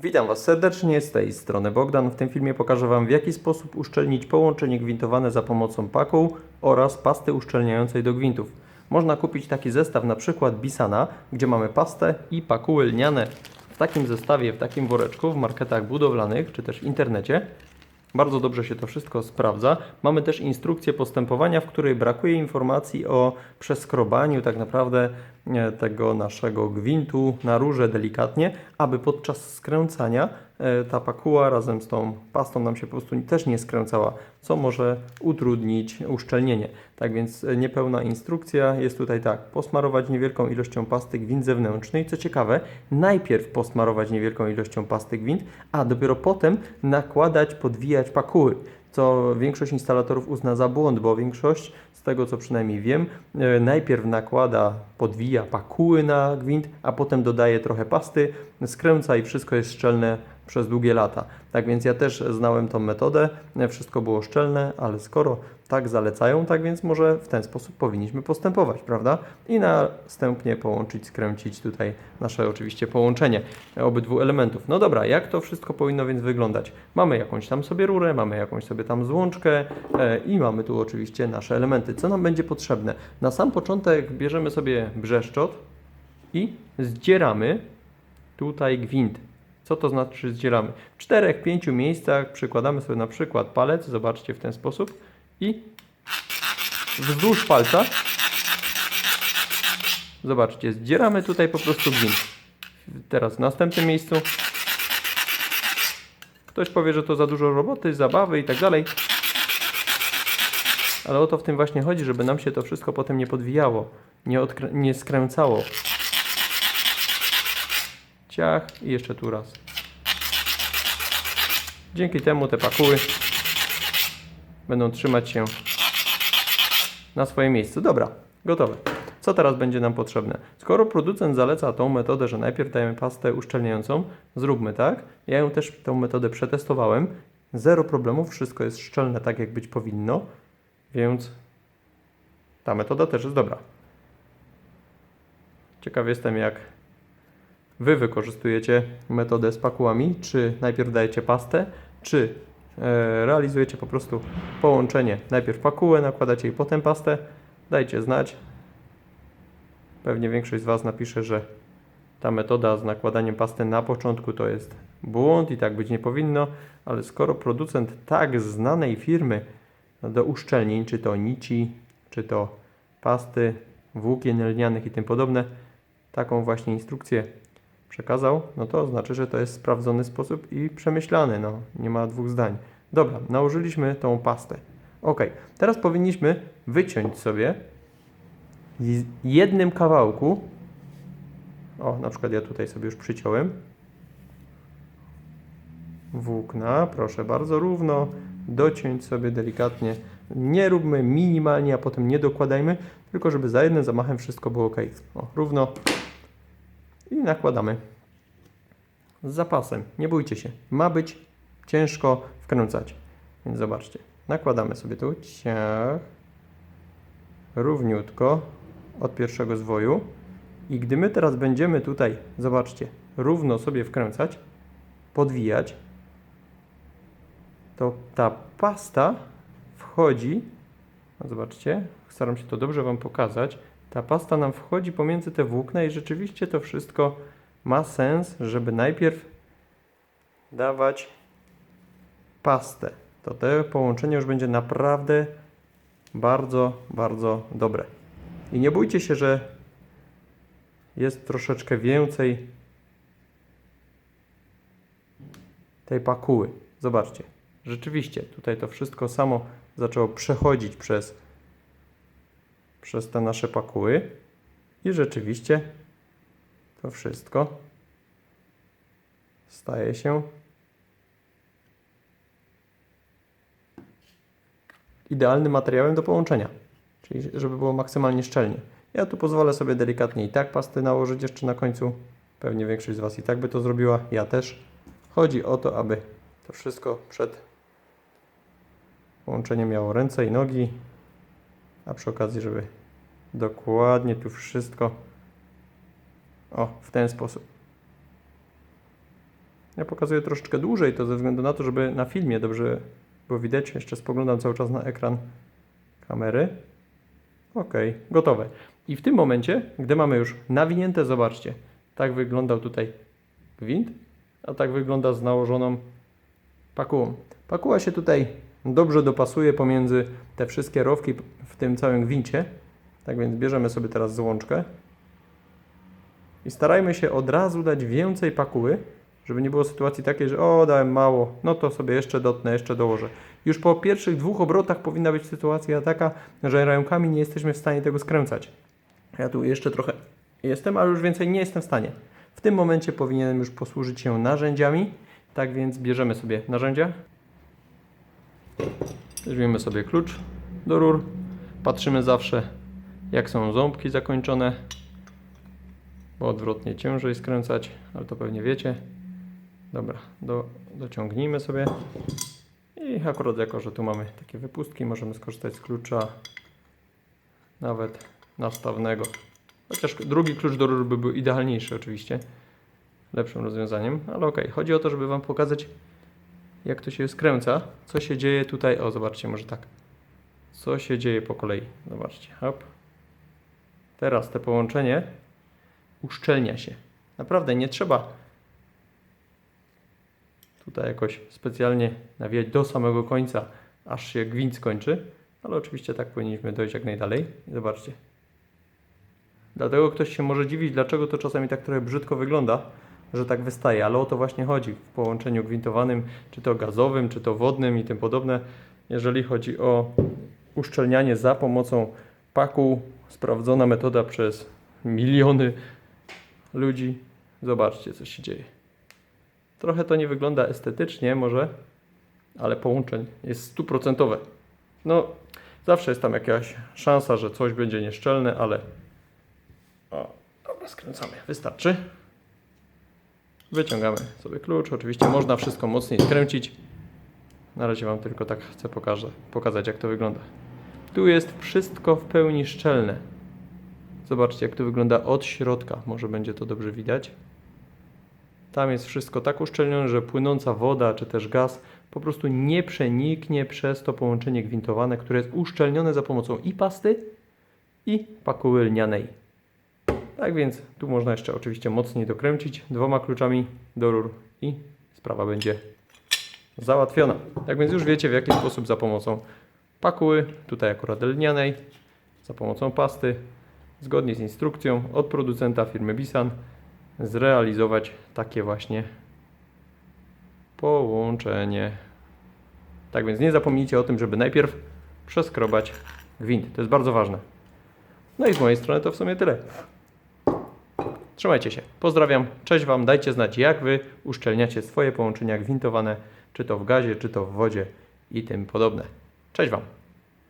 Witam Was serdecznie, z tej strony Bogdan. W tym filmie pokażę Wam, w jaki sposób uszczelnić połączenie gwintowane za pomocą paku oraz pasty uszczelniającej do gwintów. Można kupić taki zestaw, na przykład Bisana, gdzie mamy pastę i pakuły lniane. W takim zestawie, w takim woreczku w marketach budowlanych czy też w internecie bardzo dobrze się to wszystko sprawdza. Mamy też instrukcję postępowania, w której brakuje informacji o przeskrobaniu tak naprawdę tego naszego gwintu na rurze delikatnie, aby podczas skręcania ta pakuła razem z tą pastą nam się po prostu też nie skręcała, co może utrudnić uszczelnienie. Tak więc niepełna instrukcja jest tutaj tak: posmarować niewielką ilością pasty gwint zewnętrzny i co ciekawe, najpierw posmarować niewielką ilością pasty gwint, a dopiero potem nakładać, podwijać pakuły, co większość instalatorów uzna za błąd, bo większość, z tego co przynajmniej wiem, najpierw nakłada, podwija pakuły na gwint, a potem dodaje trochę pasty, skręca i wszystko jest szczelne przez długie lata. Tak więc ja też znałem tą metodę, wszystko było szczelne, ale skoro tak zalecają, tak więc może w ten sposób powinniśmy postępować, prawda? I następnie połączyć, skręcić tutaj nasze oczywiście połączenie obydwu elementów. No dobra, jak to wszystko powinno więc wyglądać? Mamy jakąś tam sobie rurę, mamy jakąś sobie tam złączkę i mamy tu oczywiście nasze elementy. Co nam będzie potrzebne? Na sam początek bierzemy sobie brzeszczot i zdzieramy tutaj gwint. Co to znaczy zdzieramy? W 4-5 miejscach przykładamy sobie na przykład palec, zobaczcie, w ten sposób i wzdłuż palca, zobaczcie, zdzieramy tutaj po prostu gwint. Teraz w następnym miejscu ktoś powie, że to za dużo roboty, zabawy i tak dalej, ale o to w tym właśnie chodzi, żeby nam się to wszystko potem nie podwijało, nie skręcało. Ciach i jeszcze tu raz. Dzięki temu te pakuły będą trzymać się na swoim miejscu. Dobra, gotowe. Co teraz będzie nam potrzebne? Skoro producent zaleca tą metodę, że najpierw dajemy pastę uszczelniającą, zróbmy tak. Ja ją też tą metodę przetestowałem. Zero problemów, wszystko jest szczelne tak, jak być powinno, więc ta metoda też jest dobra. Ciekaw jestem, jak Wy wykorzystujecie metodę z pakułami. Czy najpierw dajecie pastę, czy realizujecie po prostu połączenie. Najpierw pakułę, nakładacie i potem pastę. Dajcie znać. Pewnie większość z Was napisze, że ta metoda z nakładaniem pasty na początku to jest błąd i tak być nie powinno, ale skoro producent tak znanej firmy do uszczelnień, czy to nici, czy to pasty, włókien lnianych i tym podobne, taką właśnie instrukcję przekazał, no to znaczy, że to jest sprawdzony sposób i przemyślany, no nie ma dwóch zdań. Dobra, nałożyliśmy tą pastę. Ok, teraz powinniśmy wyciąć sobie z jednym kawałku, o, na przykład ja tutaj sobie już przyciąłem włókna, proszę bardzo, równo, dociąć sobie delikatnie, nie róbmy minimalnie, a potem nie dokładajmy, tylko żeby za jednym zamachem wszystko było ok. O, równo i nakładamy z zapasem, nie bójcie się, ma być ciężko wkręcać, więc zobaczcie, nakładamy sobie tu, ciach, równiutko od pierwszego zwoju i gdy my teraz będziemy tutaj, zobaczcie, równo sobie wkręcać, podwijać, to ta pasta wchodzi, no zobaczcie, staram się to dobrze Wam pokazać, ta pasta nam wchodzi pomiędzy te włókna i rzeczywiście to wszystko ma sens, żeby najpierw dawać pastę. To połączenie już będzie naprawdę bardzo, bardzo dobre. I nie bójcie się, że jest troszeczkę więcej tej pakuły. Zobaczcie, rzeczywiście tutaj to wszystko samo zaczęło przechodzić przez te nasze pakuły i rzeczywiście to wszystko staje się idealnym materiałem do połączenia, czyli żeby było maksymalnie szczelnie. Ja tu pozwolę sobie delikatnie i tak pasty nałożyć jeszcze na końcu. Pewnie większość z Was i tak by to zrobiła, ja też. Chodzi o to, aby to wszystko przed połączeniem miało ręce i nogi, a przy okazji, żeby dokładnie tu wszystko w ten sposób. Ja pokazuję troszeczkę dłużej, to ze względu na to, żeby na filmie dobrze było widać. Jeszcze spoglądam cały czas na ekran kamery. Ok, gotowe. I w tym momencie, gdy mamy już nawinięte, zobaczcie, tak wyglądał tutaj gwint, a tak wygląda z nałożoną pakułą. Pakuła się tutaj dobrze dopasuje pomiędzy te wszystkie rowki w tym całym gwincie. Tak więc bierzemy sobie teraz złączkę i starajmy się od razu dać więcej pakuły, żeby nie było sytuacji takiej, że o, dałem mało, no to sobie jeszcze dotnę, jeszcze dołożę. Już po pierwszych 2 obrotach powinna być sytuacja taka, że rękami nie jesteśmy w stanie tego skręcać. Ja tu jeszcze trochę jestem, ale już więcej nie jestem w stanie. W tym momencie powinienem już posłużyć się narzędziami, tak więc bierzemy sobie narzędzia. Weźmiemy sobie klucz do rur, patrzymy zawsze, jak są ząbki zakończone, bo odwrotnie ciężej skręcać, ale to pewnie wiecie. Dobra, dociągnijmy sobie i akurat jako, że tu mamy takie wypustki, możemy skorzystać z klucza nawet nastawnego. Chociaż drugi klucz do rur by był idealniejszy oczywiście, lepszym rozwiązaniem, ale ok. Chodzi o to, żeby Wam pokazać, jak to się skręca, co się dzieje tutaj. O, zobaczcie, może tak. Co się dzieje po kolei. Zobaczcie, hop. Teraz to połączenie uszczelnia się. Naprawdę nie trzeba tutaj jakoś specjalnie nawijać do samego końca, aż się gwint skończy, ale oczywiście tak powinniśmy dojść jak najdalej. Zobaczcie. Dlatego ktoś się może dziwić, dlaczego to czasami tak trochę brzydko wygląda, że tak wystaje, ale o to właśnie chodzi w połączeniu gwintowanym, czy to gazowym, czy to wodnym i tym podobne. Jeżeli chodzi o uszczelnianie za pomocą paku, sprawdzona metoda przez miliony ludzi. Zobaczcie, co się dzieje. Trochę to nie wygląda estetycznie może, ale połączenie jest 100%. No, zawsze jest tam jakaś szansa, że coś będzie nieszczelne, ale o, dobra, skręcamy. Wystarczy. Wyciągamy sobie klucz. Oczywiście można wszystko mocniej skręcić. Na razie Wam tylko tak chcę pokazać, jak to wygląda. Tu jest wszystko w pełni szczelne. Zobaczcie, jak to wygląda od środka. Może będzie to dobrze widać. Tam jest wszystko tak uszczelnione, że płynąca woda czy też gaz po prostu nie przeniknie przez to połączenie gwintowane, które jest uszczelnione za pomocą i pasty, i pakuły lnianej. Tak więc tu można jeszcze oczywiście mocniej dokręcić 2 kluczami do rur i sprawa będzie załatwiona. Tak więc już wiecie, w jaki sposób za pomocą pakuły, tutaj akurat lnianej, za pomocą pasty, zgodnie z instrukcją od producenta firmy Bisan, zrealizować takie właśnie połączenie. Tak więc nie zapomnijcie o tym, żeby najpierw przeskrobać gwint. To jest bardzo ważne. No i z mojej strony to w sumie tyle. Trzymajcie się. Pozdrawiam. Cześć Wam. Dajcie znać, jak Wy uszczelniacie swoje połączenia gwintowane, czy to w gazie, czy to w wodzie i tym podobne. Cześć Wam.